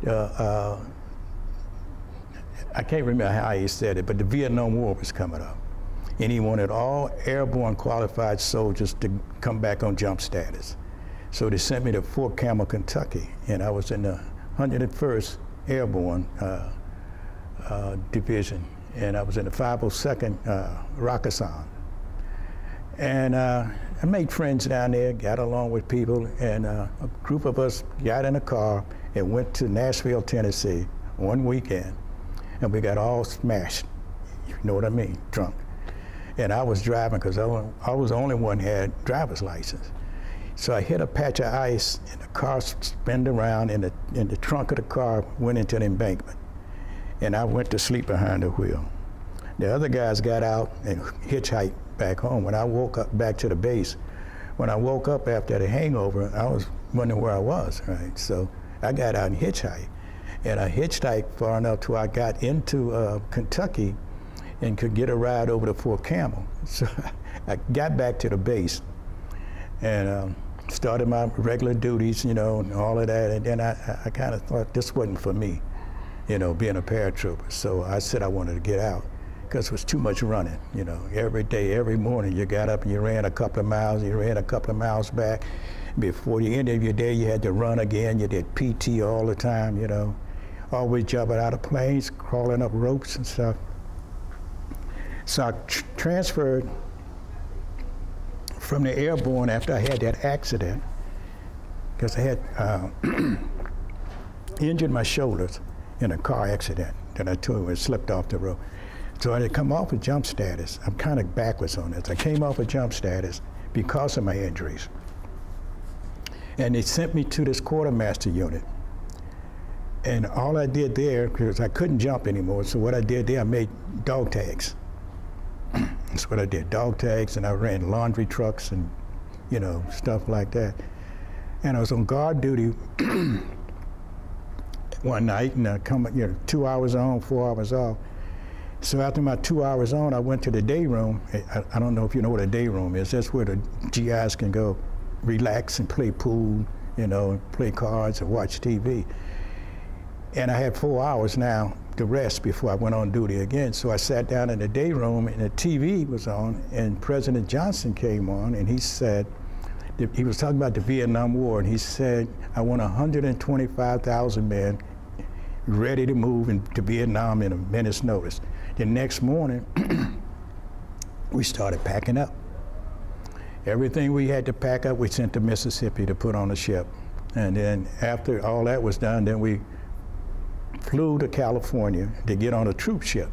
I can't remember how he said it, but the Vietnam War was coming up. And he wanted all airborne qualified soldiers to come back on jump status. So they sent me to Fort Campbell, Kentucky, and I was in the 101st Airborne Division, and I was in the 502nd Rakkasan. And I made friends down there, got along with people, and a group of us got in a car and went to Nashville, Tennessee one weekend, and we got all smashed, you know what I mean, drunk. And I was driving because I was the only one who had driver's license. So I hit a patch of ice, and the car spun around, and the trunk of the car went into the embankment. And I went to sleep behind the wheel. The other guys got out and hitchhiked back home. When I woke up back to the base, when I woke up after the hangover, I was wondering where I was, right? So I got out and hitchhiked. And I hitchhiked far enough till I got into Kentucky and could get a ride over to Fort Campbell. So I got back to the base and started my regular duties, you know, and all of that. And then I kind of thought this wasn't for me, you know, being a paratrooper. So I said I wanted to get out because it was too much running, you know. Every day, every morning, you got up and you ran a couple of miles, you ran a couple of miles back. Before the end of your day, you had to run again. You did PT all the time, you know. Always jumping out of planes, crawling up ropes and stuff. So I transferred from the airborne after I had that accident, because I had injured my shoulders in a car accident that I told you and slipped off the road. So I had come off of jump status. I'm kind of backwards on this. I came off of jump status because of my injuries. And they sent me to this quartermaster unit. And all I did there, because I couldn't jump anymore, so what I did there, I made dog tags. That's what I did, dog tags, and I ran laundry trucks and, you know, stuff like that. And I was on guard duty one night, and I come, you know, 2 hours on, 4 hours off. So after my 2 hours on, I went to the day room. I don't know if you know what a day room is. That's where the GIs can go relax and play pool, you know, and play cards and watch TV. And I had 4 hours now to rest before I went on duty again. So I sat down in the day room, and the TV was on, and President Johnson came on, and he said, he was talking about the Vietnam War, and he said, I want 125,000 men ready to move to Vietnam in a minute's notice. The next morning, we started packing up. Everything we had to pack up, we sent to Mississippi to put on the ship. And then after all that was done, then we flew to California to get on a troop ship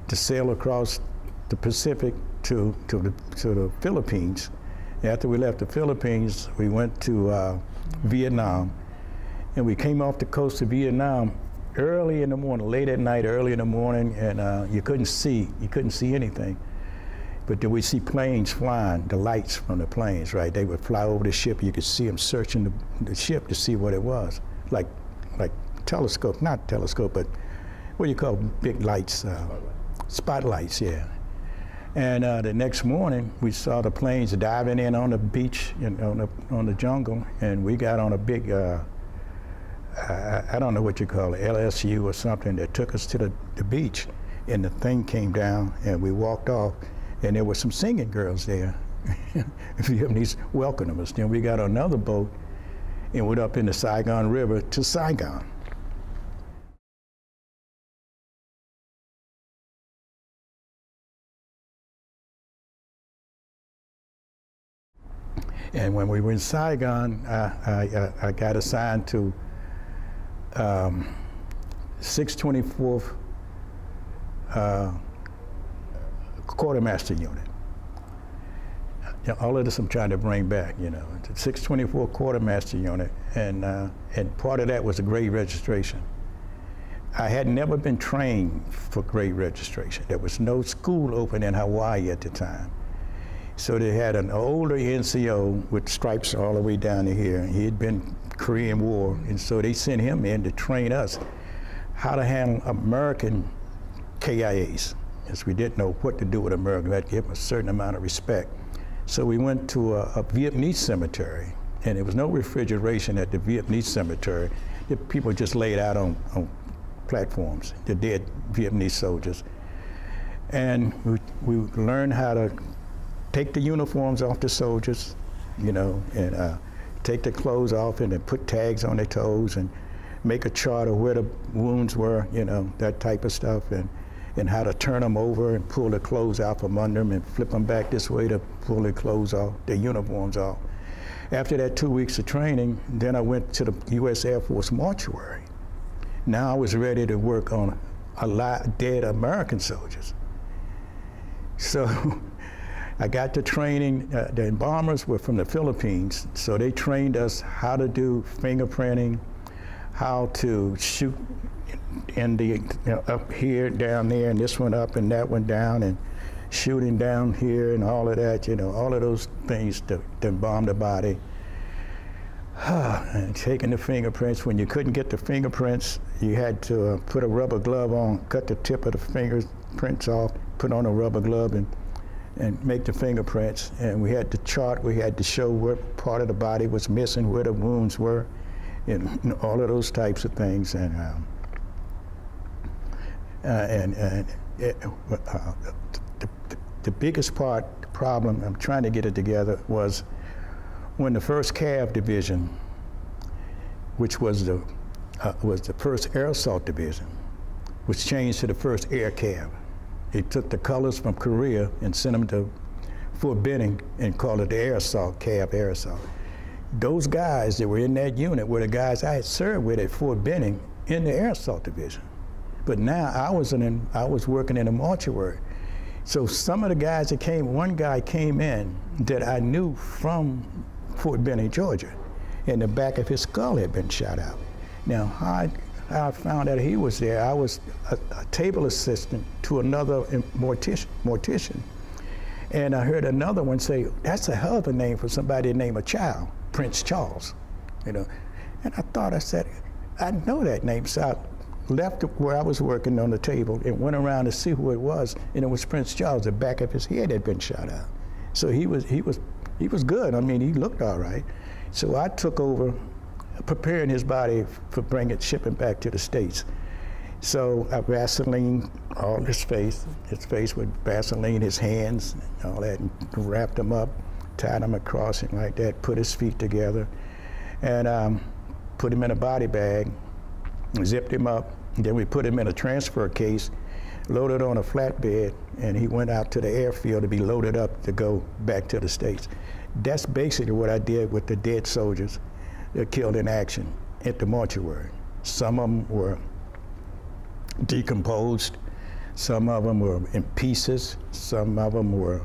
to sail across the Pacific to the Philippines. After we left the Philippines, we went to Vietnam, and we came off the coast of Vietnam early in the morning, late at night, early in the morning, and you couldn't see anything. But then we see planes flying, the lights from the planes, right? They would fly over the ship. You could see them searching the ship to see what it was, like telescope, not telescope, but what do you call big lights? Spotlights, yeah. And the next morning, we saw the planes diving in on the beach, on the jungle, and we got on a big, I don't know what you call it, LSU or something, that took us to the beach, and the thing came down, and we walked off, and there were some singing girls there. Vietnamese welcoming us. Then we got on another boat and went up in the Saigon River to Saigon. And when we were in Saigon, I got assigned to 624th Quartermaster Unit. All of this I'm trying to bring back, you know, the 624 Quartermaster Unit, and part of that was the grade registration. I had never been trained for grade registration. There was no school open in Hawaii at the time. So they had an older NCO with stripes all the way down to here. He had been Korean War, and so they sent him in to train us how to handle American KIAs, as we didn't know what to do with America. We had to give them a certain amount of respect. So we went to a Vietnamese cemetery, and there was no refrigeration at the Vietnamese cemetery. the people just laid out on platforms, the dead Vietnamese soldiers. And we learned how to take the uniforms off the soldiers, you know, and take the clothes off and then put tags on their toes and make a chart of where the wounds were, you know, that type of stuff, and how to turn them over and pull the clothes out from under them and flip them back this way to pull their clothes off, their uniforms off. After that 2 weeks of training, then I went to the U.S. Air Force mortuary. Now I was ready to work on a lot of dead American soldiers. So I got the training. The embalmers were from the Philippines, so they trained us how to do fingerprinting, how to shoot in the, you know, up here, down there, and this one up and that one down, and shooting down here and all of that, you know, all of those things to embalm the body. And taking the fingerprints. When you couldn't get the fingerprints, you had to put a rubber glove on, cut the tip of the fingerprints off, put on a rubber glove and make the fingerprints. And we had the chart, we had to show what part of the body was missing, where the wounds were, and all of those types of things. And the biggest part, the problem, I'm trying to get it together, was when the 1st Cav Division, which was the first Air Assault Division, was changed to the 1st Air Cav. They took the colors from Korea and sent them to Fort Benning and called it the Air Assault, Cav Air Assault. Those guys that were in that unit were the guys I had served with at Fort Benning in the Air Assault Division. But now I was working in a mortuary. So some of the guys that came, one guy came in that I knew from Fort Benning, Georgia, and the back of his skull had been shot out. Now, how I found out he was there, I was a table assistant to another mortician, and I heard another one say, that's a hell of a name for somebody named a child, Prince Charles, you know. And I thought, I said, I know that name, so I left where I was working on the table and went around to see who it was, and it was Prince Charles. The back of his head had been shot out. So he was good. I mean, he looked all right. So I took over preparing his body for shipping back to the States. So I Vaseline all his face with Vaseline, his hands, and all that, and wrapped him up, tied him across and like that, put his feet together, and put him in a body bag, zipped him up, and then we put him in a transfer case, loaded on a flatbed, and he went out to the airfield to be loaded up to go back to the States. That's basically what I did with the dead soldiers that killed in action at the mortuary. Some of them were decomposed, some of them were in pieces, some of them were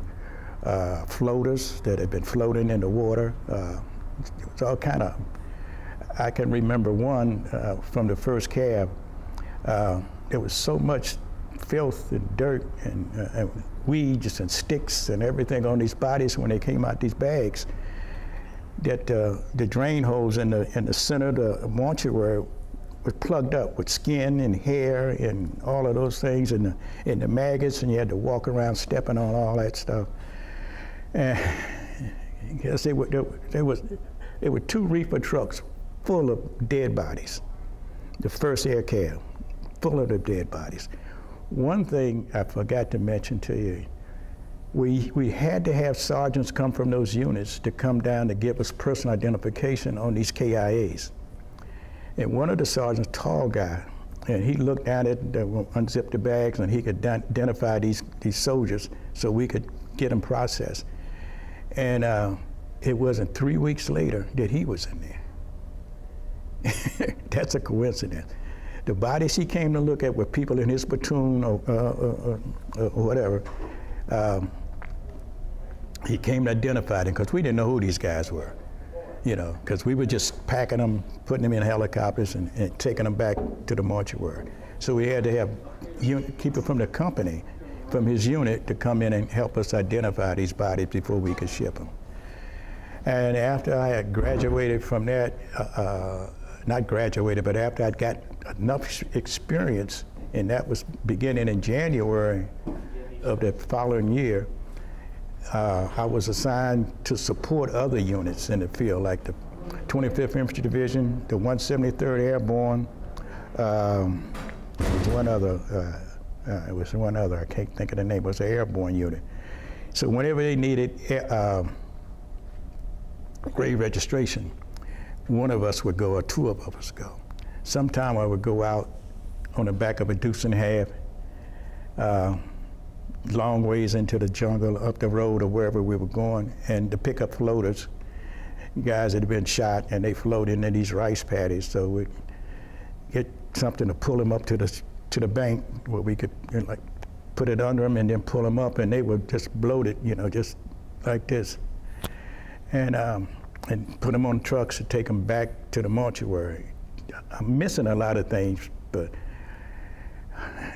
floaters that had been floating in the water. It was all kind of, I can remember one from the 1st Cav. There was so much filth and dirt and weeds and sticks and everything on these bodies when they came out these bags that the drain holes in the center of the mortuary were plugged up with skin and hair and all of those things, and the maggots, and you had to walk around stepping on all that stuff. And I guess there were 2 reefer trucks full of dead bodies, the 1st Air Cav, full of the dead bodies. One thing I forgot to mention to you, we had to have sergeants come from those units to come down to give us personal identification on these KIAs. And one of the sergeants, tall guy, and he looked down at unzipped the bags, and he could identify these soldiers so we could get them processed. And it wasn't 3 weeks later that he was in there. That's a coincidence. The bodies he came to look at were people in his platoon or whatever. He came to identify them because we didn't know who these guys were, you know, because we were just packing them, putting them in helicopters and taking them back to the mortuary. So we had to have people from the company, from his unit, to come in and help us identify these bodies before we could ship them. And after I had graduated from that, not graduated, but after I'd got enough experience, and that was beginning in January of the following year, I was assigned to support other units in the field, like the 25th Infantry Division, the 173rd Airborne. There was one other, I can't think of the name, it was an airborne unit. So whenever they needed grade registration, one of us would go or two of us would go. Sometime I would go out on the back of a deuce and a half, long ways into the jungle, up the road or wherever we were going, and to pick up floaters, guys that had been shot, and they float into these rice paddies. So we get something to pull them up to the bank where we could like put it under them and then pull them up, and they would just bloat it, just like this, and put them on trucks to take them back to the mortuary. I'm missing a lot of things, but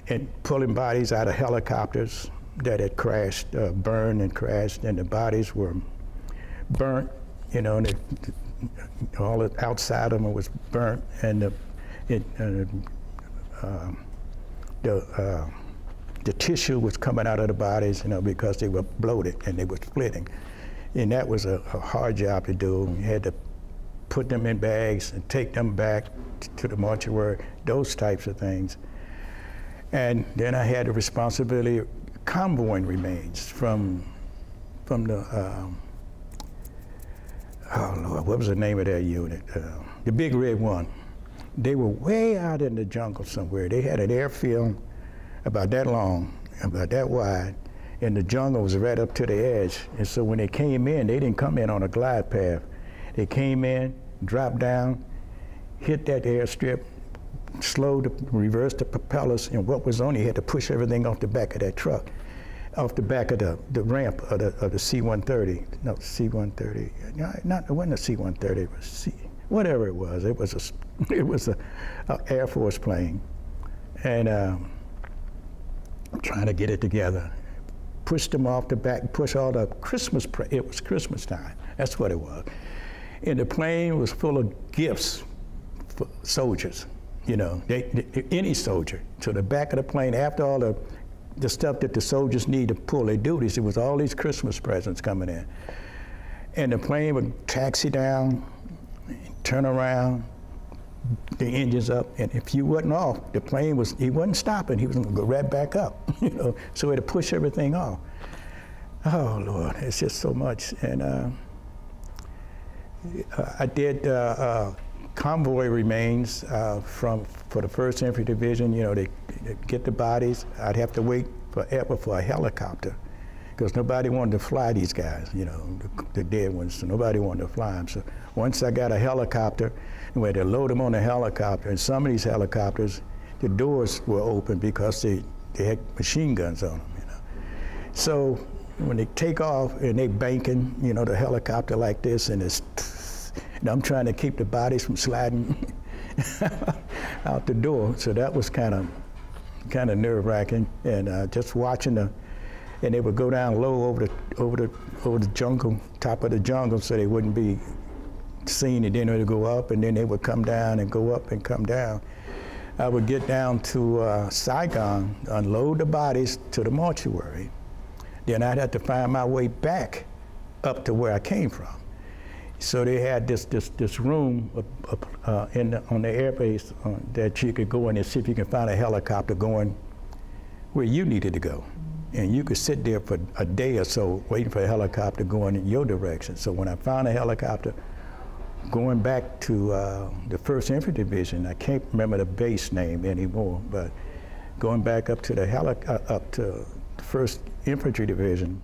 and pulling bodies out of helicopters that had crashed, burned and crashed, and the bodies were burnt, and all the outside of them was burnt, and the tissue was coming out of the bodies, because they were bloated and they were splitting. And that was a hard job to do. You had to put them in bags and take them back to the mortuary, those types of things. And then I had the responsibility of convoying remains from the, oh Lord, what was the name of that unit? The GGREG 1. They were way out in the jungle somewhere. They had an airfield about that long, about that wide, and the jungle was right up to the edge. And so when they came in, they didn't come in on a glide path. They came in, dropped down, hit that airstrip, slowed, reversed the propellers, and what was on it, you had to push everything off the back of that truck, off the back of the ramp of the C-130. No, C-130. No, it wasn't a C-130. It was whatever it was. It was a Air Force plane, and I'm trying to get it together. Pushed them off the back, pushed all the Christmas. It was Christmas time. That's what it was. And the plane was full of gifts for soldiers. Any soldier. To the back of the plane, after all the stuff that the soldiers need to pull their duties, it was all these Christmas presents coming in. And the plane would taxi down, turn around, the engines up, and if you wasn't off, the plane he wasn't stopping, he was gonna go right back up, so we had to push everything off. Oh Lord, it's just so much. And I did convoy remains for the 1st Infantry Division. They get the bodies. I'd have to wait forever for a helicopter because nobody wanted to fly these guys, the dead ones, so nobody wanted to fly them. So once I got a helicopter, we had to load them on a helicopter, and some of these helicopters, the doors were open because they had machine guns on them, So when they take off and they banking, the helicopter like this, and and I'm trying to keep the bodies from sliding out the door. So that was kind of nerve-wracking, and just watching and they would go down low over the jungle, top of the jungle, so they wouldn't be seen, and then they would go up, and then they would come down and go up and come down. I would get down to Saigon, unload the bodies to the mortuary. Then I'd have to find my way back up to where I came from. So they had this room on the airbase that you could go in and see if you can find a helicopter going where you needed to go. And you could sit there for a day or so waiting for a helicopter going in your direction. So when I found a helicopter going back to the 1st Infantry Division, I can't remember the base name anymore, but going back up to the 1st Infantry Division,